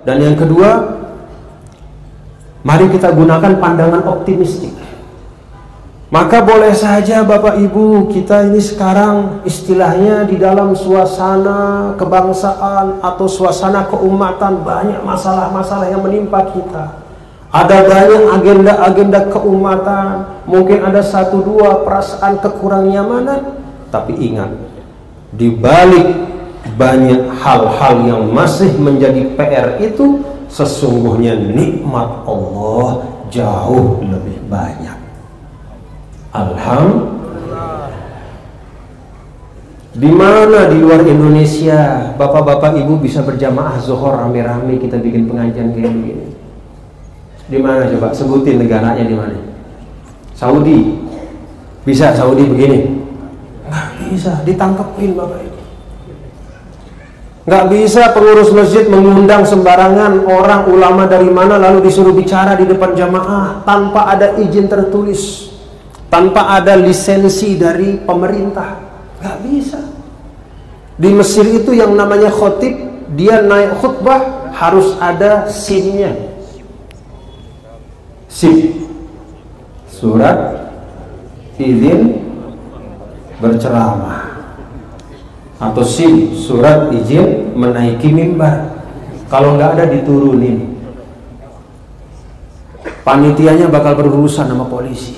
Dan yang kedua, mari kita gunakan pandangan optimistik. Maka boleh saja Bapak Ibu, kita ini sekarang istilahnya di dalam suasana kebangsaan atau suasana keumatan, banyak masalah-masalah yang menimpa kita. Ada banyak agenda-agenda keumatan, mungkin ada 1-2 perasaan kekurang nyamanan. Tapi ingat, di balik banyak hal-hal yang masih menjadi PR itu, sesungguhnya nikmat Allah jauh lebih banyak. Alhamdulillah. Di mana di luar Indonesia bapak-bapak ibu bisa berjamaah zuhur rame-rame kita bikin pengajian kayak begini? Di mana coba sebutin negaranya di mana? Saudi. Bisa Saudi begini? Nggak bisa, ditangkepin Bapak Ibu. Nggak bisa pengurus masjid mengundang sembarangan orang ulama dari mana lalu disuruh bicara di depan jamaah tanpa ada izin tertulis, tanpa ada lisensi dari pemerintah. Nggak bisa. Di Mesir itu yang namanya khotib, dia naik khutbah harus ada SIM-nya. SIM, surat izin berceramah, atau SIM, surat izin menaiki mimbar. Kalau nggak ada diturunin, panitianya bakal berurusan sama polisi.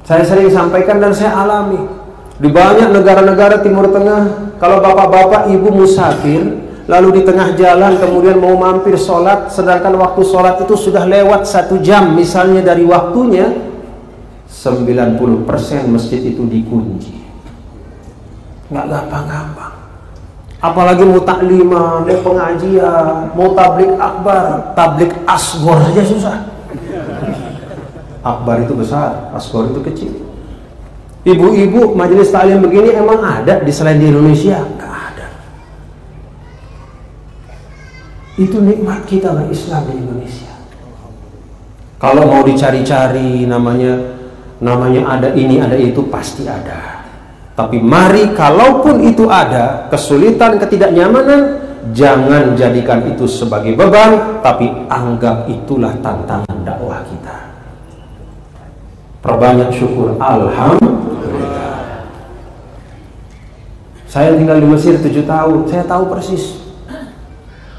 Saya sering sampaikan dan saya alami di banyak negara-negara Timur Tengah. Kalau bapak-bapak ibu musafir lalu di tengah jalan kemudian mau mampir sholat, sedangkan waktu sholat itu sudah lewat 1 jam misalnya dari waktunya, 90% masjid itu dikunci. Nggak gampang-gampang. Apalagi mau taklimah, mau pengajian, mau tablik akbar, tablik asgor saja susah. Akbar itu besar, asgor itu kecil. Ibu-ibu majelis taklim begini emang ada di selain di Indonesia? Nggak ada. Itu nikmat kita berislam di Indonesia. Kalau mau dicari-cari namanya ada ini ada itu pasti ada. Tapi mari kalaupun itu ada kesulitan, ketidaknyamanan, jangan jadikan itu sebagai beban, tapi anggap itulah tantangan dakwah kita. Perbanyak syukur, alhamdulillah. Saya tinggal di Mesir 7 tahun, saya tahu persis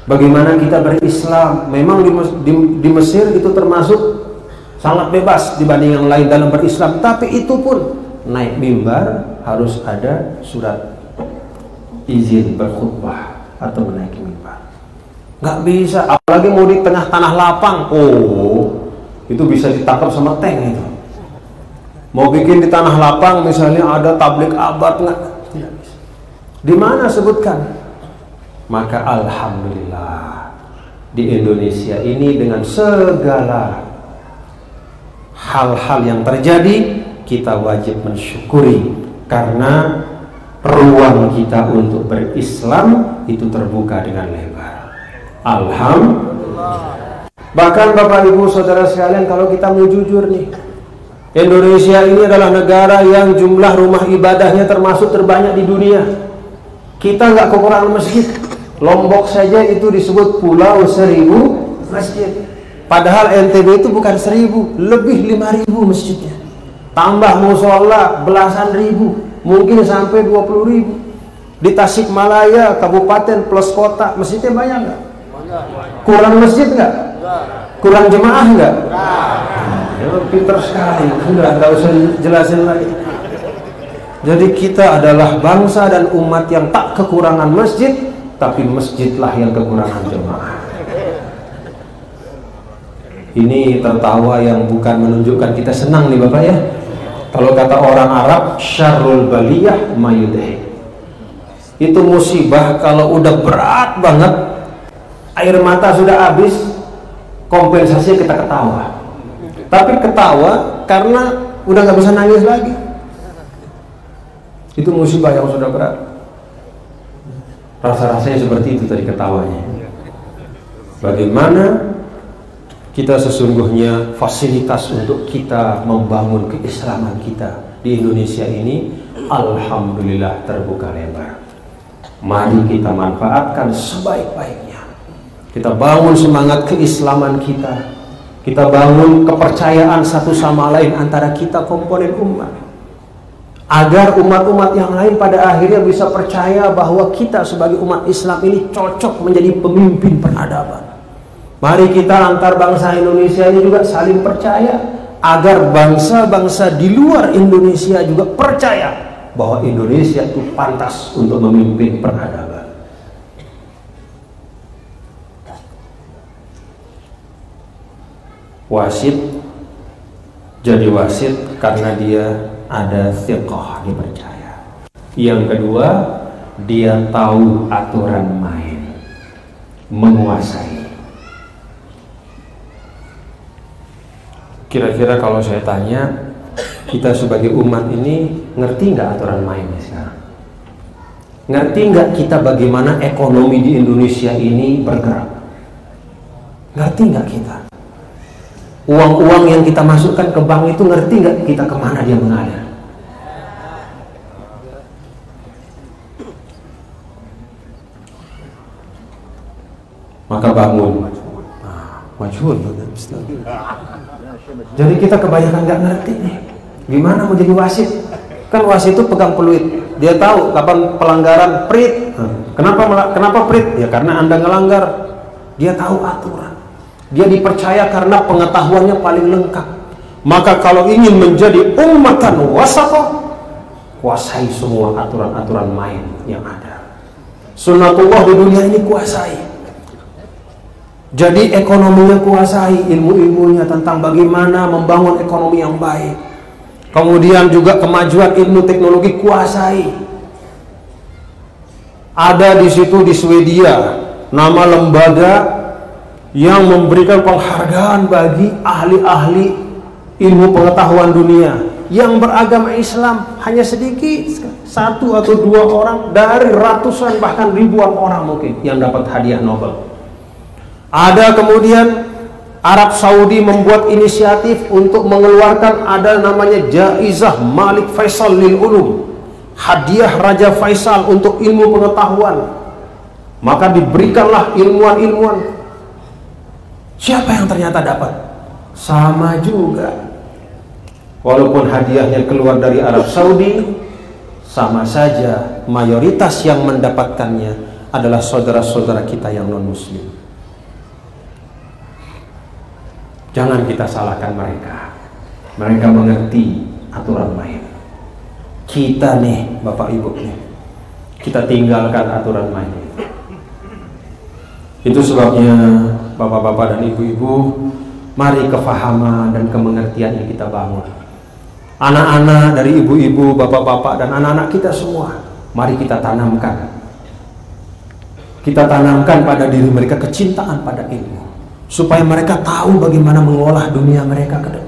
bagaimana kita berislam. Memang di Mesir itu termasuk sangat bebas dibanding yang lain dalam berislam. Tapi itu pun naik mimbar harus ada surat izin berkhutbah atau menaiki mimbar. Nggak bisa, apalagi mau di tengah tanah lapang. Oh, itu bisa ditangkap sama tank itu. Mau bikin di tanah lapang misalnya ada tablik akbar, tidak bisa. Di mana sebutkan? Maka alhamdulillah di Indonesia ini dengan segala hal-hal yang terjadi kita wajib mensyukuri karena ruang kita untuk berislam itu terbuka dengan lebar. Alhamdulillah. Bahkan Bapak Ibu Saudara sekalian, kalau kita mau jujur nih, Indonesia ini adalah negara yang jumlah rumah ibadahnya termasuk terbanyak di dunia. Kita nggak kekurangan masjid. Lombok saja itu disebut pulau 1000 masjid. Padahal NTB itu bukan 1000, lebih 5000 masjidnya. Tambah musola belasan ribu, mungkin sampai 20.000. Di Tasikmalaya, kabupaten plus kota, masjidnya banyak nggak? Kurang masjid nggak? Kurang jemaah nggak? Ya, pintar sekali, nggak usah jelasin lagi. Jadi kita adalah bangsa dan umat yang tak kekurangan masjid, tapi masjidlah yang kekurangan jemaah. Ini tertawa yang bukan menunjukkan kita senang nih Bapak ya. Kalau kata orang Arab, syarrul baliyah mayudhi. Itu musibah kalau udah berat banget, air mata sudah habis, kompensasinya kita ketawa. Tapi ketawa karena udah nggak bisa nangis lagi. Itu musibah yang sudah berat. Rasa-rasanya seperti itu tadi ketawanya. Bagaimana kita sesungguhnya fasilitas untuk kita membangun keislaman kita di Indonesia ini alhamdulillah terbuka lebar. Mari kita manfaatkan sebaik-baiknya. Kita bangun semangat keislaman kita. Kita bangun kepercayaan satu sama lain antara kita komponen umat. Agar umat-umat yang lain pada akhirnya bisa percaya bahwa kita sebagai umat Islam ini cocok menjadi pemimpin peradaban. Mari kita antar bangsa Indonesia ini juga saling percaya, agar bangsa-bangsa di luar Indonesia juga percaya bahwa Indonesia itu pantas untuk memimpin peradaban. Wasit jadi wasit karena dia ada thiqah, dipercaya. Yang kedua, dia tahu aturan main, menguasai. Kira-kira kalau saya tanya, kita sebagai umat ini ngerti nggak aturan mainnya sekarang? Ngerti nggak kita bagaimana ekonomi di Indonesia ini bergerak? Ngerti nggak kita? Uang-uang yang kita masukkan ke bank itu ngerti nggak kita kemana dia mengalir? Maka bangun. Majhul. Jadi kita kebanyakan nggak ngerti nih, gimana mau jadi wasit? Kan wasit itu pegang peluit, dia tahu kapan pelanggaran, prit. Kenapa prit? Ya karena Anda ngelanggar. Dia tahu aturan. Dia dipercaya karena pengetahuannya paling lengkap. Maka kalau ingin menjadi ummatan wasatah, kuasai semua aturan-aturan main yang ada. Sunnatullah di dunia ini kuasai. Jadi ekonominya kuasai, ilmu-ilmunya tentang bagaimana membangun ekonomi yang baik. Kemudian juga kemajuan ilmu teknologi kuasai. Ada di situ di Swedia nama lembaga yang memberikan penghargaan bagi ahli-ahli ilmu pengetahuan dunia yang beragama Islam, hanya sedikit, 1 atau 2 orang dari ratusan bahkan ribuan orang mungkin yang dapat hadiah Nobel. Ada kemudian Arab Saudi membuat inisiatif untuk mengeluarkan ada namanya Jaizah Malik Faisal lil Ulum, hadiah Raja Faisal untuk ilmu pengetahuan. Maka diberikanlah ilmuwan-ilmuwan. Siapa yang ternyata dapat? Sama juga. Walaupun hadiahnya keluar dari Arab Saudi, sama saja mayoritas yang mendapatkannya adalah saudara-saudara kita yang non-muslim. Jangan kita salahkan mereka. Mereka mengerti aturan main. Kita nih, Bapak Ibu nih, kita tinggalkan aturan main itu. Itu sebabnya Bapak-bapak dan Ibu-ibu, mari kefahaman dan kemengertian yang kita bangun. Anak-anak dari ibu-ibu, bapak-bapak dan anak-anak kita semua, mari kita tanamkan. Kita tanamkan pada diri mereka kecintaan pada ilmu, supaya mereka tahu bagaimana mengolah dunia mereka ke depan.